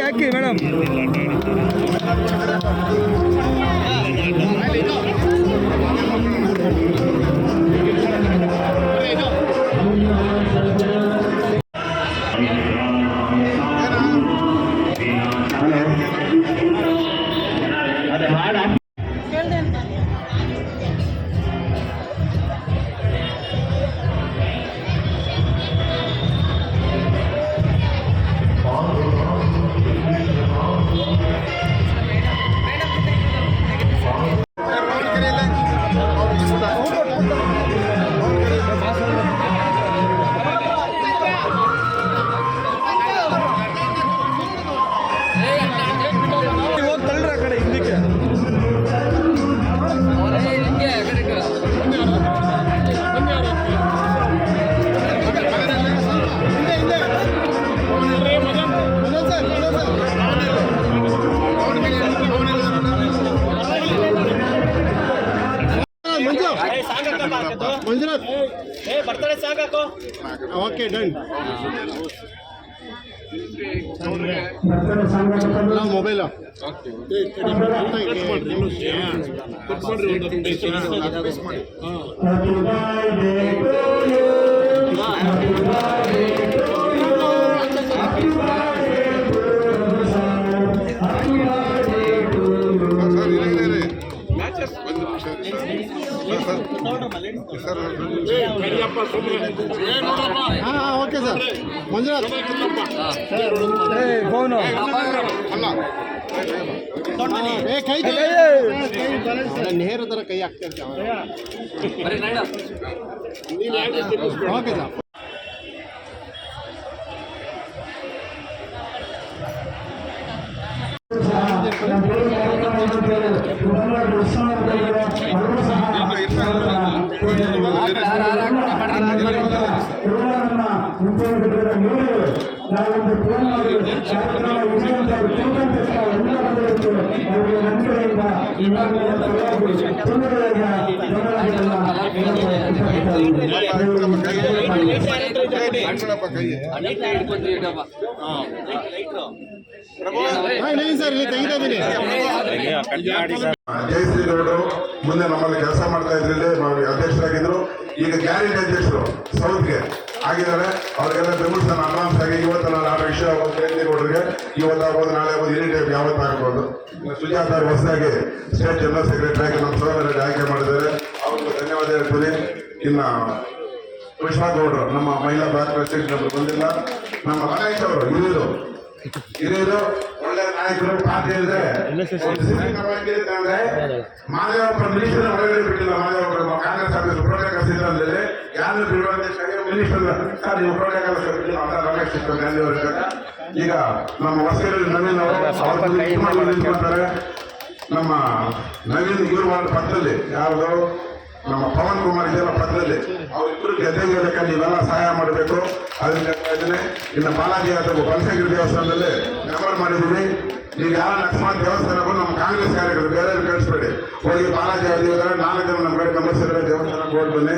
ಹಾಕಿ madam. Manjunath birthday ಸಾಕು. Okay done. Mobile okay sir. Manjunath phone ಕೈ ನೇರ ಥರ ಕೈ ಹಾಕ್ತಾ ಇರ್ತಾವೆ. Okay sir. ಜಯಶ್ರೀಗೌಡರು ಮುಂದೆ ನಮ್ಮಲ್ಲಿ ಕೆಲಸ ಮಾಡ್ತಾ ಇದ್ರಲ್ಲಿ ಅಧ್ಯಕ್ಷರಾಗಿದ್ರು. ಈಗ ಗ್ಯಾರಂಟಿ ಅಧ್ಯಕ್ಷರು ಸೌತ್ಗೆ ಆಗಿದ್ದಾರೆ. ಅವ್ರಿಗೆಲ್ಲ ಬೆಂಬಲಿಸ್ತಾನೆ ಅಡ್ವಾನ್ಸ್ ಆಗಿ ಇವತ್ತು ನಾನು ಆ ವಿಷಯ ಜಯಶ್ರೀಗೌಡರಿಗೆ ಇವತ್ತಾಗ್ಬೋದು, ನಾಳೆ ಆಗ್ಬೋದು, ಎನಿ ಟೈಮ್ ಯಾವತ್ತಾಗಬಹುದು. ಸುಜಾತ ಅವರು ಹೊಸದಾಗಿ ಸ್ಟೇಟ್ ಜನರಲ್ ಸೆಕ್ರೆಟರಿ ಆಗಿ ನಮ್ಮ ಸೋದರರಿಗೆ ಆಯ್ಕೆ ಮಾಡಿದ್ದಾರೆ. ಅವ್ರಿಗೂ ಧನ್ಯವಾದ ಹೇಳ್ತೀನಿ. ಇನ್ನು ವಿಶ್ವಗೌಡರು ನಮ್ಮ ಮಹಿಳಾ ಬ್ಲಾಕ್ ಪ್ರೆಸಿಡೆಂಟ್ ಬಂದಿಲ್ಲ. ನಮ್ಮ ರಮೇಶ್ ಅವರು ಹಿರಿಯರು ಒಳ್ಳೆ ನಾಯಕರು. ಪಾರ್ಟಿ ಹೇಳಿದ್ರೆ ಮಾದೇವಪ್ಪ ಮಿನಿಸ್ಟರ್ ಒಳಗಡೆ ಬಿಟ್ಟಿಲ್ಲ. ಮಾದೇವಪ್ಪ ಕಾಂಗ್ರೆಸ್ ಆಫೀಸ್ ಪ್ರೋಟೋಕಾಲ್ ಸಿದ್ಧದಲ್ಲಿ ಯಾರು ಬಿಡುವಂತೆ ಮಿನಿಸ್ಟರ್ ಸರ್ ನೀವು ಪ್ರೋಟೋಕಾಲ್ ಬಿಟ್ಟಿಲ್ಲ ಅಂತ ರಮೇಶ್ ಗಾಂಧಿ ಅವರು. ಈಗ ನಮ್ಮ ಹೊಸೂರಲ್ಲಿ ನವೀನ್ ಅವರು ಮಾಡ್ತಾರೆ. ನಮ್ಮ ನವೀನ್ ಇವರು ಮಾಡೋ ಪಕ್ಕದಲ್ಲಿ ಯಾರು ನಮ್ಮ ಪವನ್ ಕುಮಾರ್ ಇದೆಲ್ಲ ಪಕ್ಕದಲ್ಲಿ ಅವರಿಬ್ಬರು ಗೆದ್ದೆಗೆ ನೀವೆಲ್ಲ ಸಹಾಯ ಮಾಡಬೇಕು. ಅದನ್ನ ಇನ್ನು ಬಾಲಾಜಿ ಅಥವಾ ಬನಶಂಕರಿ ದೇವಸ್ಥಾನದಲ್ಲಿ ಮೆಂಬರ್ ಮಾಡಿದ್ದೀವಿ. ನೀವು ಯಾರ ಅಕಸ್ಮಾತ್ ದೇವಸ್ಥಾನಕ್ಕೂ ನಮ್ಮ ಕಾಂಗ್ರೆಸ್ ಕಾರ್ಯಕರ್ತರು ಬೇರೆ ಕಳಿಸ್ಬೇಡಿ. ಹೋಗಿ ಬಾಲಾಜಿ ಆಗಿದ್ದಾರೆ 4 ಜನ ನಮ್ಮ ಕಡೆ ಮೆಂಬರ್ಸಿದ್ದಾರೆ. ದೇವಸ್ಥಾನಕ್ಕೆ ಹೋಗಿ ಬನ್ನಿ.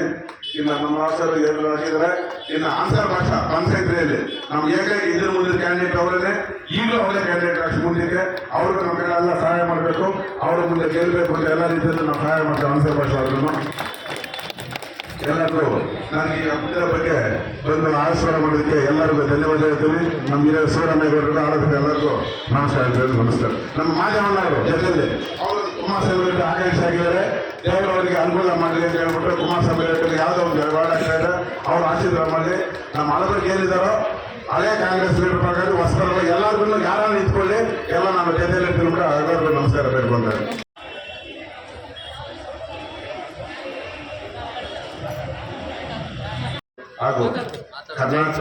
ಇನ್ನು ನಮ್ಮ ವಾಸರು ಎಲ್ಲರೂ ಆಗಿದ್ದಾರೆ. ಇನ್ನು ಆನ್ಸರ್ ಭಾಷಾ ಬನಶಂಕರಿಯಲ್ಲಿ ನಮ್ಗೆ ಹೇಗೆ ಇದ್ರ ಮುಂದಿನ ಕ್ಯಾಂಡಿಡೇಟ್ ಅವರನ್ನೇ ಈಗಲೂ ಅವರೇ ಕ್ಯಾಂಡಿಡೇಟ್ ಆಗಿ ಮುಂದಕ್ಕೆ ಅವ್ರಿಗೂ ನಮ್ಮ ಕಡೆ ಎಲ್ಲ ಸಹಾಯ ಮಾಡಬೇಕು. ಅವರು ಮುಂದೆ ಗೆಲ್ಲಬೇಕು ಅಂತ ಎಲ್ಲ ರೀತಿಯಲ್ಲಿ ನಾವು ಸಹಾಯ ಮಾಡ್ತೇವೆ. ಆನ್ಸರ್ ಭಾಷಾ ಅವ್ರನ್ನು ಎಲ್ಲರಿಗೂ ನನಗೆ ಮುಂದಿನ ಬಗ್ಗೆ ಬಂದು ಆಶೀರ್ವಾದ ಮಾಡೋದಕ್ಕೆ ಎಲ್ಲರಿಗೂ ಧನ್ಯವಾದ ಹೇಳ್ತೀವಿ. ನಮ್ಮ ಹಿರಿಯ ಶಿವರಾಮೇಗೌಡರು ಆಡೋದಕ್ಕೆ ಎಲ್ಲರಿಗೂ ನಮಸ್ಕಾರ ಹೇಳ್ತೀವಿ. ನಮಸ್ಕಾರ. ನಮ್ಮ ಮಾಜಮ್ಮನವರು ಜೊತೆಯಲ್ಲಿ ಅವರು ಕುಮಾರಸ್ವಾಮಿ ರೆಡ್ಡಿ ಆಕಾಂಕ್ಷಿ ಆಗಿದ್ದಾರೆ. ದೇವರವರಿಗೆ ಅನುಕೂಲ ಮಾಡಲಿ ಅಂತ ಹೇಳ್ಬಿಟ್ಟು ಕುಮಾರಸ್ವಾಮಿ ರೆಡ್ಡಿ ಯಾವುದೋ ಒಂದು ವಾರ್ಡ್ ಆಗ್ತಾ ಅವ್ರು ಆಶೀರ್ವಾದ ಮಾಡಲಿ. ನಮ್ಮ ಹಳಬರಿಗೆ ಏನಿದ್ದಾರೋ ಹಳೆ ಕಾಂಗ್ರೆಸ್ ಲೀಡರ್ ಪ್ರಕಾರ ಹೊಸಬರ ಎಲ್ಲರಿಗೂ ಯಾರು ನಿಂತ್ಕೊಳ್ಳಿ ಎಲ್ಲ ನಮ್ಮ ಜೊತೆಯಲ್ಲಿ ತಿಳ್ಬಿಟ್ಟು ಎಲ್ಲರಿಗೂ ನಮಸ್ಕಾರ ಬೇಡ್ಕೊಂತಾರೆ. ಹಾಗೂ ಕರ್ನಾಟಕ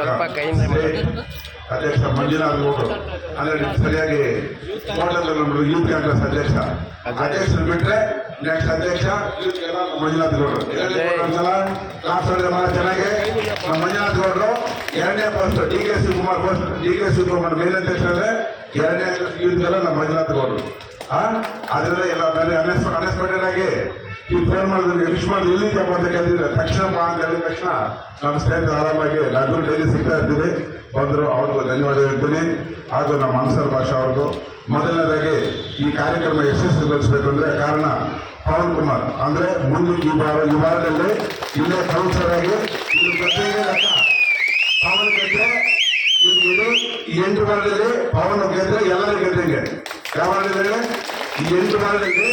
ಅಧ್ಯಕ್ಷ ಮಂಜುನಾಥ್ ಗೌಡರು ಅಂದರೆ ಸರಿಯಾಗಿ ನಮ್ಮ ಯೂತ್ ಕಾಂಗ್ರೆಸ್ ಅಧ್ಯಕ್ಷರು ಬಿಟ್ಟರೆ ನೆಕ್ಸ್ಟ್ ಅಧ್ಯಕ್ಷ ಮಂಜುನಾಥ್ ಗೌಡರು. ಲಾಸ್ಟ್ ಬಹಳ ಚೆನ್ನಾಗಿ ನಮ್ಮ ಮಂಜುನಾಥ್ ಗೌಡರು. 2ನೇ ಪೋಸ್ಟ್ ಡಿ.ಕೆ. ಶಿವಕುಮಾರ್ ಮೇಲಧ್ಯಕ್ಷರೇ 2ನೇ ಯೂತ್ ನಮ್ಮ ಮಂಜುನಾಥ್ ಗೌಡರು. ಅದರಿಂದ ಎಲ್ಲ ಮೇಲೆ ಅನ್ಎಕ್ಸ್ಪೆಕ್ಟೆಡ್ ಆಗಿ ಈ ಫೋನ್ ಮಾಡಿದ್ರೆ ವಿಶ್ ಮಾಡಿದ್ರೆ ಎಲ್ಲಿದ್ದಪ್ಪ ಅಂತ ಕೇಳಿದ್ರೆ ತಕ್ಷಣ ಬಾ ಅಂತ ಹೇಳಿದ ತಕ್ಷಣ ನಮ್ಮ ಸ್ನೇಹಿತರು ಆರಾಮಾಗಿ ನಾನು ಡೈಲಿ ಸಿಗ್ತಾ ಇರ್ತೀನಿ. ಬಂದರು, ಅವ್ರಿಗೂ ಧನ್ಯವಾದ ಹೇಳ್ತೀನಿ. ಹಾಗೂ ನಮ್ಮ ಅನ್ಸರ್ ಭಾಷಾ ಅವ್ರಿಗೂ. ಮೊದಲನೇದಾಗಿ ಈ ಕಾರ್ಯಕ್ರಮ ಯಶಸ್ವಿಗೊಳಿಸಬೇಕು ಅಂದರೆ ಕಾರಣ ಪವನ್ ಕುಮಾರ್ ಅಂದರೆ ಮುಂದಕ್ಕೆ ಈ ವಾರದಲ್ಲಿ ಇಲ್ಲೇ ಕೌನ್ಸಲರ್ ಆಗಿ ಇಲ್ಲಿ ಜೊತೆಗೆ ಪವನ್ ಗೆದ್ರೆ ಇಲ್ಲಿ ಈ 8 ವಾರದಲ್ಲಿ ಪವನ್ ಗೆದ್ರೆ ಎಲ್ಲರೂ ಗೆದ್ದಂಗೆ. ಯಾವ ವಾರದಲ್ಲಿ ಈ 8 ವಾರದಲ್ಲಿ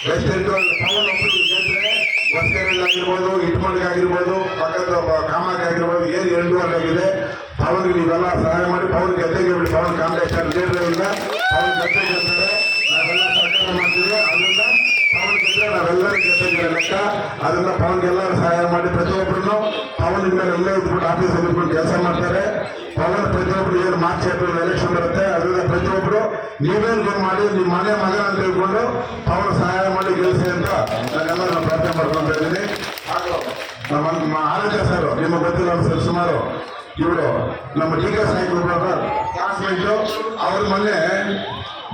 ಬೆಸ್ಟ್ 8 ವಾರ ಪವನ್ ಒಬ್ಬರು ಗೆದ್ರೆ ಹೊಸಕೆರೆಯಲ್ಲಿ ಆಗಿರ್ಬೋದು, ಇಟ್ಮಂಡಿಗೆ ಆಗಿರ್ಬೋದು, ಪಕ್ಕದ ಕಾಮಾಗಿ ಆಗಿರ್ಬೋದು, ಏನು 2 ವಾರ ಆಗಿದೆ. ಪವನ್ಗೆ ನೀವೆಲ್ಲ ಸಹಾಯ ಮಾಡಿ ಪವನ್ ಗೆದ್ದೆಗೆ ಬಿಡಿ. ಪವನ್ ಕಾಂಪಿಟೇಷನ್ ಲೀಡರ್ ಪವನ್ ಗೆದ್ದೆ ಗೆಲ್ತಾರೆ. ನಾವೆಲ್ಲ ಸಹಕಾರ ಮಾಡ್ತೀವಿ. ಅದರಿಂದ ಪವನ್ ಗೆದ್ರೆ ನಾವೆಲ್ಲರೂ ಗೆದ್ದಿದ್ದೀರ ಲೆಕ್ಕ. ಅದರಿಂದ ಪವನ್ಗೆಲ್ಲರೂ ಸಹಾಯ ಮಾಡಿ ಪ್ರತಿಯೊಬ್ಬರು ಪವನ್ ಮೇಲೆ ಎಲ್ಲೇ ಇದ್ಬಿಟ್ಟು ಆಫೀಸಲ್ಲಿ ಇದ್ಬಿಟ್ಟು ಕೆಲಸ ಮಾಡ್ತಾರೆ. ಪವನ್ ಪ್ರತಿಯೊಬ್ಬರು ಏನು ಮಾರ್ಚ್ ಏಪ್ರಿಲ್ ಎಲೆಕ್ಷನ್ ಬರುತ್ತೆ. ಅದರಿಂದ ಪ್ರತಿಯೊಬ್ಬರು ನೀವೇನು ಮಾಡಿ ನಿಮ್ಮ ಮನೆ ಮಗನ ಅಂತ ಹೇಳ್ಕೊಂಡು ಪವನ್ ಸಹಾಯ ಮಾಡಿ ಗೆಲ್ಲಿಸಿ ಅಂತ ನಾನೆಲ್ಲ ನಾನು ಪ್ರಾರ್ಥನೆ ಮಾಡ್ಕೊತಾ ಇದ್ದೀನಿ. ಹಾಗೂ ನಮ್ಮ ಆರೋಗ್ಯ ಸರ್ ನಿಮಗೆ ಗೊತ್ತಿಲ್ಲ ಸರ್, ಸುಮಾರು ಇವರು ನಮ್ಮ ಡಿ ಕೆ ಸಾಹೇಬ್ರು ಕ್ಲಾಸ್ಮೇಟು. ಅವ್ರ ಮೊನ್ನೆ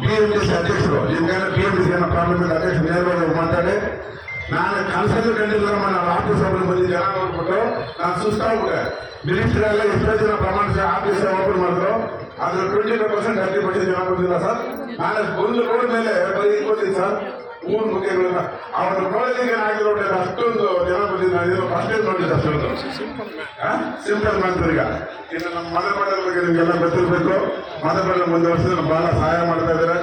BMTC ಅಧ್ಯಕ್ಷರು, ನಿಮ್ಗೇನೋ BMTC ಏನೋ ಪಾರ್ಲಿಮೆಂಟ್ ಅಧ್ಯಕ್ಷರು ನೇರವಾಗಿ ಮಾತಾಡಿ, ನಾನು ಕನಸಲ್ಲಿ ಕಂಡಿಲ್ಲ ನಾನು ಆಫೀಸ್ ಓಪನ್ ಬಂದು ಜನ ನೋಡ್ಬಿಟ್ಟು ನಾನು ಸುಸ್ತಾಗ್ಬಿಟ್ಟೆ. ಮಿನಿಸ್ಟರ್ ಎಲ್ಲ ಎಷ್ಟೋ ಜನ ಪ್ರಮಾಣ ಆಫೀಸ್ ಓಪನ್ ಮಾಡಿದ್ರು. ಅದ್ರ 25% 30% ಜನ ಬಂದಿಲ್ಲ ಸರ್. ನಾನು ಒಂದು ರೋಡ್ ಮೇಲೆ ಬರೀ ಬಂದಿದ್ದು ಸರ್. ಮೂರು ಮುಖ್ಯಗಳನ್ನ ಅವ್ರ ನೋಡಲಿಕ್ಕೆ ಆಗಿರೋದ್ರೆ ಅಷ್ಟೊಂದು ಜನ ಬಂದಿದ್ದು ನಾನು ಫಸ್ಟ್ ಟೈಮ್ ನೋಡಿದ್ದೆ. ಅಷ್ಟೊಂದು ಸಿಂಪಲ್ ಮಾಡ್ತಾರೆ. ಇನ್ನು ನಮ್ಮ ಮದಪಡದ ಬಗ್ಗೆ ನಿಮಗೆಲ್ಲ ಗೊತ್ತಿರಬೇಕು. ಮದಪಡ ಮುಂದೆ ವರ್ಷದಲ್ಲಿ ಬಹಳ ಸಹಾಯ ಮಾಡ್ತಾ ಇದ್ದಾರೆ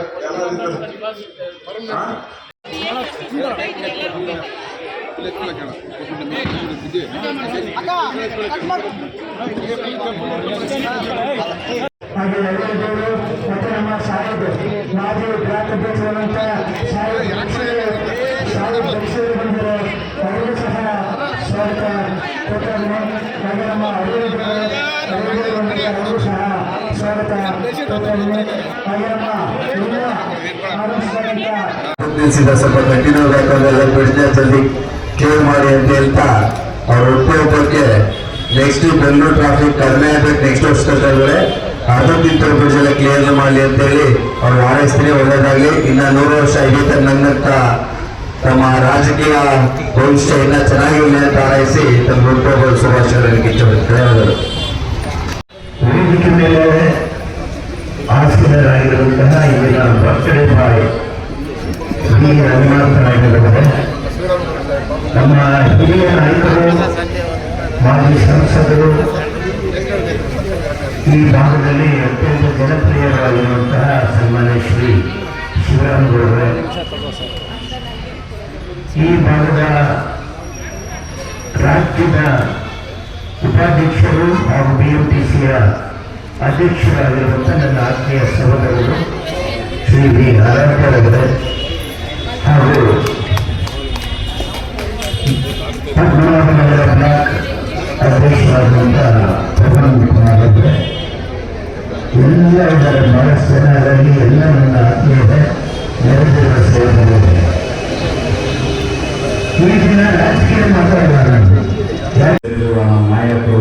ಹಾಗೆ ಎಲ್ಲರಿಗೂ ಮತ್ತು ನಮ್ಮ ಶಾಲೆಗೆ ಮಾಜಿ ಬ್ಲಾಕ್ ಅಧ್ಯಕ್ಷರಾದಂಥ ಶಾಲೆ ಬಯಸೂರು ಬಂದರೆ ಅವರಿಗೂ ಸಹ ಸ್ವಾಗತ ಕೊಟ್ಟರು. ಹಾಗೆ ನಮ್ಮ ಅಭಿವೃದ್ಧಿ ಅವರಿಗೂ ಸಹ ಸ್ವಾಗತ ಕೊಟ್ಟರು. ಹಾಗೆ ನಮ್ಮ ಎಲ್ಲ ಆರಂಭಿಸಿದಂಥ ಸ್ವಲ್ಪ ಕಂಟಿನ್ಯೂ ಬೇಕಾದ್ರೆ ಪ್ರಶ್ನೆ ಕ್ಲಿಯರ್ ಮಾಡಿ ಅಂತ ಹೇಳ್ತಾ ಅವ್ರ ಹುಟ್ಟುಹಬ್ಬಕ್ಕೆ ನೆಕ್ಸ್ಟ್ ಬೆಂಗಳೂರು ಟ್ರಾಫಿಕ್ ಕಡಿಮೆ ಆಗಬೇಕು ನೆಕ್ಸ್ಟ್ ವರ್ಷದೊಳಗಡೆ. ಅದಕ್ಕಿಂತ ಎಲ್ಲ ಕ್ಲಿಯರ್ ಮಾಡಲಿ ಅಂತೇಳಿ ಅವ್ರು ಹಾರೈಸ್ತೀನಿ. ಒಳ್ಳೇದಾಗಲಿ. ಇನ್ನು 100 ವರ್ಷ ಹಿಡಿತ ನನ್ನಂತ ನಮ್ಮ ರಾಜಕೀಯ ಭವಿಷ್ಯ ಇನ್ನ ಚೆನ್ನಾಗಿರಲಿ ಅಂತ ಹಾರೈಸಿ ತಮ್ಮ ಹುಟ್ಟುಹಬ್ಬದ ಶುಭಾಶಯಗಳಿಗೆ ಇಷ್ಟಪಡ್ತಾರೆ. ವೇದಿಕೆ ಮೇಲೆ ಆಸೀನರಾಗಿರುವಂತಹ ಇಲ್ಲಿನ ಬರ್ತ್ಡೇ ಬಾಯ್ ಈ ರಂಗನಾಥನಾಗಿರುತ್ತದೆ. ನಮ್ಮ ಹಿರಿಯ ನಾಯಕರು, ಮಾಜಿ ಸಂಸದರು, ಈ ಭಾಗದಲ್ಲಿ ಅತ್ಯಂತ ಜನಪ್ರಿಯರಾಗಿರುವಂತಹ ಸನ್ಮಾನ್ಯ ಶ್ರೀ ಶಿವರಾಮಗೌಡರೇ, ಈ ಭಾಗದ ರಾಜ್ಯದ ಉಪಾಧ್ಯಕ್ಷರು ಹಾಗೂ BMTCಯ ಅಧ್ಯಕ್ಷರಾಗಿರುವಂತಹ ನನ್ನ ಆತ್ಮೀಯ ಸಹೋದರರು ಶ್ರೀ ವಿ ನಾರಾಯಣರವರೇ ಹಾಗೂ ಪದ್ಮನಾಭನಗರ ಬ್ಲಾಕ್ ಅಧ್ಯಕ್ಷರಾದಂತಹ ಪವನ್ ಕುಮಾರ್ ಅವರೇ, ಎಲ್ಲ ಇದರ ಬಹಳ ಜನರಲ್ಲಿ ಎಲ್ಲ ನನ್ನ ಆತ್ಮೀಯತೆ ನೆರೆದಿರುವ ಸೇವಕರಿದೆ. ಈ ದಿನ ರಾಜಕೀಯ ಮಾತಾಡಬಾರದು. ನಮ್ಮ ನಾಯಕರು,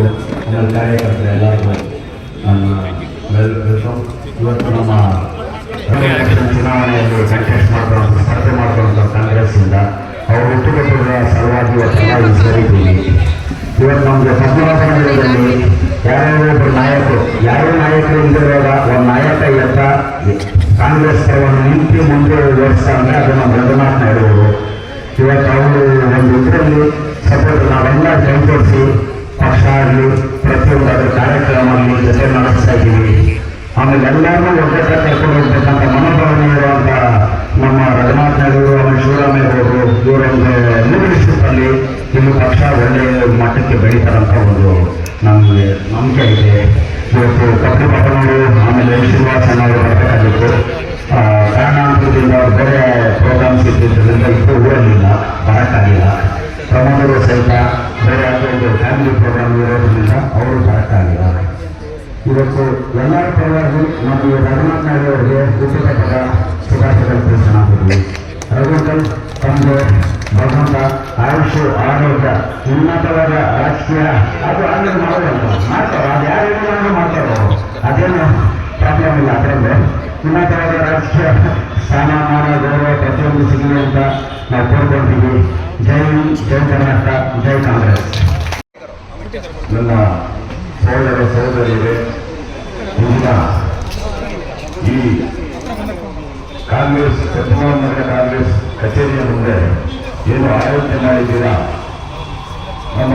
ನಮ್ಮ ಕಾರ್ಯಕರ್ತರು ಎಲ್ಲರಿಗೂ ನನ್ನ ಇವತ್ತು ನಮ್ಮ ಚುನಾವಣೆಯಲ್ಲಿ ಕಂಟೆಸ್ಟ್ ಮಾಡ್ಕೊಂಡು ಸ್ಪರ್ಧೆ ಮಾಡ್ಕೊಂಡು ಕಾಂಗ್ರೆಸ್ಸಿಂದ ಅವರು ಹುಟ್ಟುಹಬ್ಬದ ಸಲುವಾಗಿ ಇವತ್ತೆಲ್ಲ ಸೇರಿದ್ದೀವಿ. ಇವತ್ತು ನಮಗೆ ಪದ್ಮನಾಭನಗರದಲ್ಲಿ ಯಾರ್ಯಾರೊಬ್ಬರು ನಾಯಕರು, ಯಾರೋ ನಾಯಕರು ಇಲ್ಲಿರುವಾಗ ಒಂದು ನಾಯಕ ಇವತ್ತ ಕಾಂಗ್ರೆಸ್ ಪರವನ್ನು ನಿಂತು ಮುಂದೆ ವರ್ಷ ಅಂದರೆ ಅದು ನಮ್ಮ ರಘುನಾಥ್ ನಾಯ್ಡು. ಇವತ್ತು ಅವರು ಒಂದು ಇದರಲ್ಲಿ ಸಪೋರ್ಟ್ ನಾವೆಲ್ಲ ಕೈ ತೋರಿಸಿ ಪಕ್ಷ ಆಗಲಿ ಪ್ರತಿಯೊಂದು ಅದರ ಕಾರ್ಯಕ್ರಮ ಆಗಲಿ ಜೊತೆ ನಡೆಸ್ತಾ ಇದ್ದೀವಿ. ಆಮೇಲೆ ಎಲ್ಲರನ್ನೂ ಒಗ್ಗಟ್ಟ ಕರ್ಕೊಂಡು ಹೋಗ್ಬೇಕಂತ ಮನೋಭಾವನೆ ಇರುವಂಥ ನಮ್ಮ ರಘುನಾಥ್ ನಾಯ್ಡು, ಆಮೇಲೆ ಶಿವರಾಮೇಗೌಡರು ಇವರೊಂದು ಲೀಡರ್ಶಿಪ್ಪಲ್ಲಿ ಇಲ್ಲಿ ಪಕ್ಷ ಒಳ್ಳೆಯ ಮಟ್ಟಕ್ಕೆ ಬೆಳೀತಾರಂತ ಒಂದು ನಮಗೆ ನಂಬಿಕೆ ಇದೆ. ಇವತ್ತು ಕಪ್ಪು ಪಟ್ಟಣವರು ಆಮೇಲೆ ಶ್ರೀನಿವಾಸನ ಅವರು ಬರಬೇಕಾಗಿತ್ತು. ಕಾರಣಾಂತರದಿಂದ ಅವ್ರು ಬೇರೆ ಪ್ರೋಗ್ರಾಮ್ಸ್ ಇದ್ದಿದ್ದರಿಂದ ಇಬ್ಬರು ಊರಲ್ಲಿಲ್ಲ, ಬರೋಕ್ಕಾಗಿಲ್ಲ. ಪ್ರಮೋದರು ಸಹಿತ ಬೇರೆ ಒಂದು ಫ್ಯಾಮಿಲಿ ಪ್ರೋಗ್ರಾಮ್ ಇರೋದ್ರಿಂದ ಅವರು ಬರೋಕ್ಕಾಗಿಲ್ಲ. ಇವತ್ತು ಎಲ್ಲರ ಪರವಾಗಿ ನಾವು ರಘುನಾಥ್ ನಾಯ್ಡು ಅವರಿಗೆ ಹುಟ್ಟುಹಬ್ಬದ ಶುಭಾಶಯಗಳು ತಿಳಿಸೋಣ. ರಘುನಾಥ್ ತಮಗೆ ಭಗವಂತ ಆಯುಷು, ಆರೋಗ್ಯ, ಉನ್ನತವಾದ ರಾಜಕೀಯ ಅದು ಆಮೇಲೆ ಮಾಡೋದಂತ ಮಾಡ್ತಾರೋ ಅದು ಯಾರು ಮಾಡ್ತಾರೋ ಅದೇನು ಪ್ರಾಬ್ಲಮ್ ಇಲ್ಲ. ಅದರಲ್ಲಿ ಉನ್ನತವಾದ ರಾಜಕೀಯ ಸ್ಥಾನಮಾನ ಗೌರವ ಪ್ರತಿಯೊಂದು ಸಿಗಲಿ ಅಂತ ನಾವು ಕೋರ್ಕೊಳ್ತೀವಿ. ಜೈ ಕರ್ನಾಟಕ, ಜೈ ಕಾಂಗ್ರೆಸ್. ನನ್ನ ಸಹೋದರ ಸಹೋದರಿಯರೇ, ಇಂದಿನ ಈ ಕಾಂಗ್ರೆಸ್ ನಗರ ಕಾಂಗ್ರೆಸ್ ಕಚೇರಿಯ ಮುಂದೆ ಏನು ಆಯೋಜನೆ ಮಾಡಿದ್ದೀರಾ, ನಮ್ಮ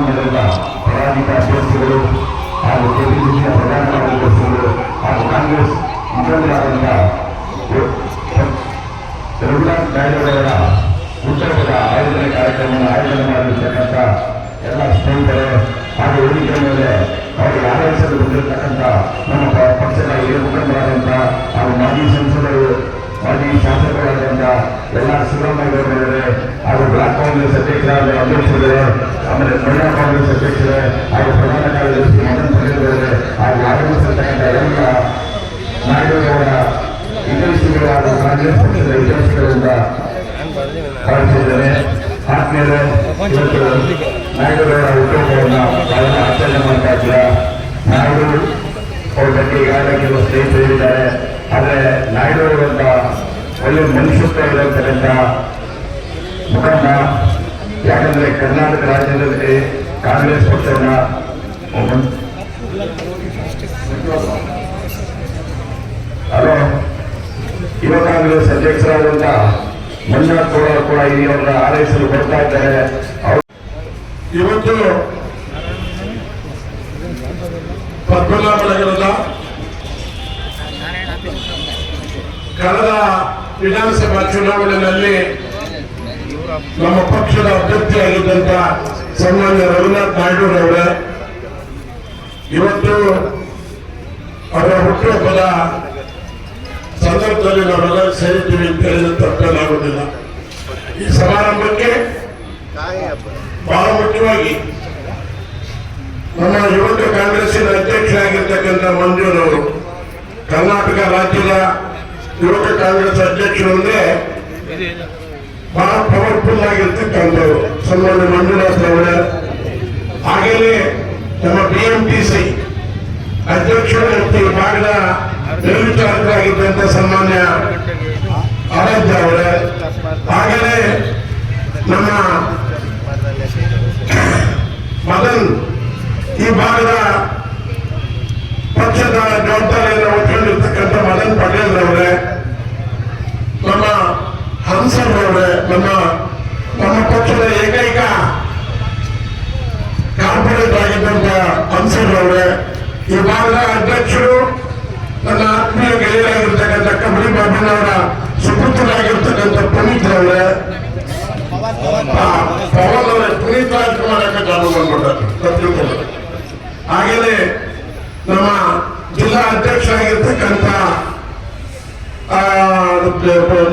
ನಗರದ ಪರಾಜಿತ ಅಭ್ಯರ್ಥಿಗಳು ಹಾಗೂ ಕೆಪಿಸಿಸಿಯ ಪ್ರಧಾನ ಕಾರ್ಯದರ್ಶಿಗಳು ಹಾಗೂ ಕಾಂಗ್ರೆಸ್ ಮುಖಂಡರಾದಂಥ ರಘುನಾಥ್ ನಾಯ್ಡುರವರ ಹುಟ್ಟುಹಬ್ಬದ ಆಯೋಜನೆ ಕಾರ್ಯಕ್ರಮವನ್ನು ಆಯೋಜನೆ ಮಾಡಿರ್ತಕ್ಕಂಥ ಎಲ್ಲ ಸ್ನೇಹಿತರು ಹಾಗೂ ವೇದಿಕೆ ಮೇಲೆ ಅವರಿಗೆ ಆರೈಸಲು ಬಂದಿರತಕ್ಕಂಥ ನಮ್ಮ ಪಕ್ಷದ ಹಿರಿಯ ಮುಖಂಡರಾದಂಥ ಹಾಗೂ ಮಾಜಿ ಸಂಸದರು, ಮಾಜಿ ಶಾಸಕರಾದಂಥ ಎಲ್ಲ ಸಿದ್ದರಾಮಯ್ಯರವರೇ ಹಾಗೂ ಬ್ಲಾಕ್ ಕಾಂಗ್ರೆಸ್ ಅಧ್ಯಕ್ಷರಾದ ಅಧ್ಯಕ್ಷರೇ, ಆಮೇಲೆ ಮಹಿಳಾ ಕಾಂಗ್ರೆಸ್ ಅಧ್ಯಕ್ಷರೇ ಹಾಗೂ ಪ್ರಧಾನ ಕಾರ್ಯದರ್ಶಿ ಮದನ್ ಪಟೇಲ್ರವರೇ ಹಾಗೂ ಆಗಮಿಸಿರ್ತಕ್ಕಂಥ ಎಲ್ಲ ನಾಯ್ಡುರವರ ಹಿತೈಷಿಗಳು ಹಾಗೂ ಕಾಂಗ್ರೆಸ್ ಪಕ್ಷದ ಹಿತೈಷಿಗಳಿಂದ ಭಾವಿಸಿದ್ದೇನೆ. ಆದ್ಮೇಲೆ ಇವತ್ತು ನಾಯ್ಡುರವರ ಹುಟ್ಟುಹಬ್ಬವನ್ನು ಬಹಳ ಆಚರಣೆ ಮಾಡ್ತಾ ಇದ್ದೀರಾ. ನಾಯ್ಡು ಅವ್ರ ಬಗ್ಗೆ ಈಗಾಗಲೇ ಕೆಲವು ಸ್ನೇಹಿತರು ಹೇಳಿದ್ದಾರೆ. ಆದರೆ ನಾಯ್ಡು ಅವರಂತ ಒಳ್ಳೆ ಮನುಷ್ಯತ್ವ ಇರತಕ್ಕಂಥ ಮುಖಂಡ. ಯಾಕಂದರೆ ಕರ್ನಾಟಕ ರಾಜ್ಯದಲ್ಲಿ ಕಾಂಗ್ರೆಸ್ ಪಕ್ಷವನ್ನು ಯುವ ಕಾಂಗ್ರೆಸ್ ಅಧ್ಯಕ್ಷರಾದಂಥ ಮಂಜುನಾಥ್ ಗೌಡ ಕೂಡ ಇಲ್ಲಿ ಅವರ ಆರೈಸಲು ಬರ್ತಾ ಇದ್ದಾರೆ. ಇವತ್ತು ಪದ್ಮನಾಭನಗರದ ಕಳೆದ ವಿಧಾನಸಭಾ ಚುನಾವಣೆಯಲ್ಲಿ ನಮ್ಮ ಪಕ್ಷದ ಅಭ್ಯರ್ಥಿಯಾಗಿದ್ದಂಥ ಸನ್ಮಾನ್ಯ ರಘುನಾಥ್ ನಾಯ್ಡುರವರೇ ಇವತ್ತು ಅವರ ಹುಟ್ಟುಹಬ್ಬದ ಸಂದರ್ಭದಲ್ಲಿ ನಾವೆಲ್ಲ ಸೇರಿದ್ದೀವಿ ಅಂತ ಹೇಳಿದ್ರೆ ತಪ್ಪೇನಾಗುವುದಿಲ್ಲ. ಈ ಸಮಾರಂಭಕ್ಕೆ ಬಹಳ ಮುಖ್ಯವಾಗಿ ನಮ್ಮ ಯುವಕ ಕಾಂಗ್ರೆಸ್ಸಿನ ಅಧ್ಯಕ್ಷರಾಗಿರ್ತಕ್ಕಂಥ ಮಂಜೂರವರು, ಕರ್ನಾಟಕ ರಾಜ್ಯದ ಯುವಕ ಕಾಂಗ್ರೆಸ್ ಅಧ್ಯಕ್ಷರು ಅಂದ್ರೆ ಬಹಳ ಪವರ್ಫುಲ್ ಆಗಿರ್ತಕ್ಕಂಥವ್ರು ಸನ್ಮಾನ್ಯ ಮಂಜುನಾಥ್ ಅವರೇ. ಹಾಗೆಯೇ ನಮ್ಮ BMTC ಅಧ್ಯಕ್ಷರು ಮತ್ತು ಈ ಭಾಗದ ಮೇಲ್ವಿಚಾರಕರಾಗಿದ್ದಂಥ ಸನ್ಮಾನ್ಯ ಆರಾಧ್ಯ ಅವರೇ, ಹಾಗೆಯೇ ನಮ್ಮ ಮದನ್ ಈ ಭಾಗದ ಪಕ್ಷದ ಜವಾಬ್ದಾರಿಯನ್ನು ಹೊತ್ಕೊಂಡಿರ್ತಕ್ಕಂಥ ಮದನ್ ಪಟೇಲ್ ರವರೇ, ನಮ್ಮ ಹಂಸರವರೇ, ನಮ್ಮ ಪಕ್ಷದ ಏಕೈಕ ಕಾರ್ಪೊರೇಟ್ ಆಗಿದ್ದಂಥ ಹಂಸರವರೇ, ಈ ಭಾಗದ ಅಧ್ಯಕ್ಷರು ನನ್ನ ಆತ್ಮೀಯ ಗೆಳೆಯರಾಗಿರ್ತಕ್ಕಂಥ ಕಬಡ್ಡಿ ಬಾಬಣ್ಣವರ ಸುಪುತ್ರರಾಗಿರ್ತಕ್ಕಂಥ ಪುನೀತ್ ರವರೇ, ಪವನ್ ಅವರೇ, ಪುನೀತ್ ರಾಜ್ಕುಮಾರ್ ಚಾಲು ಬಂದ್ಬಿಟ್ಟ. ಹಾಗೆಯೇ ನಮ್ಮ ಜಿಲ್ಲಾ ಅಧ್ಯಕ್ಷರಾಗಿರ್ತಕ್ಕಂಥ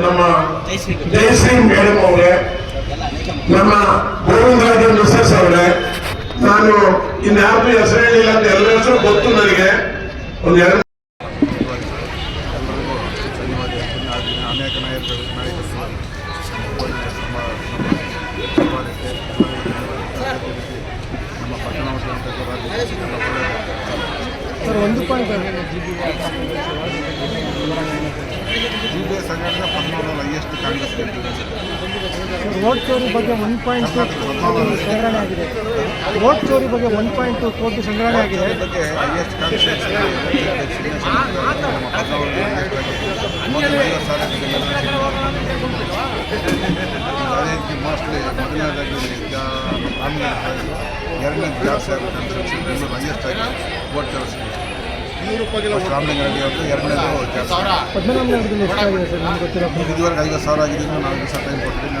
ನಮ್ಮ ಜಯಶ್ರೀ ಮೇಡಮ್ ಅವರೇ, ನಮ್ಮ ಗೋವಿಂದರಾಜನ್ ಮಿಸಸ್ ಅವರೇ, ನಾನು ಇನ್ಯಾರ್ದು ಹೆಸರು ಹೇಳಿಲ್ಲ ಅಂತ ಎಲ್ಲ ಹೆಸರು ಗೊತ್ತು ನನಗೆ. ಒಂದೆರಡು ಅನೇಕ ನಾಯಕರು ನಮ್ಮ ಪಟ್ಟಣ ಜಿಲ್ಲೆ ಸಂಘಟನೆ 14 ಹೈಯೆಸ್ಟ್ ಕಾಂಗ್ರೆಸ್ ರೋಡ್ ಚೋರಿ ಬಗ್ಗೆ 1.2 ಸಂಗ್ರಹಣೆ ಆಗಿದೆ. ರೋಡ್ ಚೋರಿ ಬಗ್ಗೆ 1.2 ಕೋಟಿ ಸಂಗ್ರಹಣೆ ಆಗಿದೆ. ಹೈಯೆಸ್ಟ್ ಕಾಂಗ್ರೆಸ್ ಮೋಸ್ಟ್ಲಿ ಮೊದಲನೇದಾಗಿ ಎರಡನೇ ಜಾಸ್ತಿ ಆಗುತ್ತೆ. ಹೈಯೆಸ್ಟ್ ಆಗಿ ವೋಟ್ ಕಳಿಸ್ತೀವಿ. ರಾಮಲಿಂಗಾರೆಡ್ಡಿ ಅವ್ರದ್ದು ಎರಡನೇದು ಪದ್ಮನಾಭನಗರದಲ್ಲಿ ಎಷ್ಟಾಗಿದೆ ಸರ್ ನಿಮ್ಗೆ ಗೊತ್ತಿರೋ? ಇದುವರೆಗೆ 50,000 ಆಗಿದ್ದು. 4 ದಿವಸ ಟೈಮ್ ಕೊಡ್ತೀನಿ.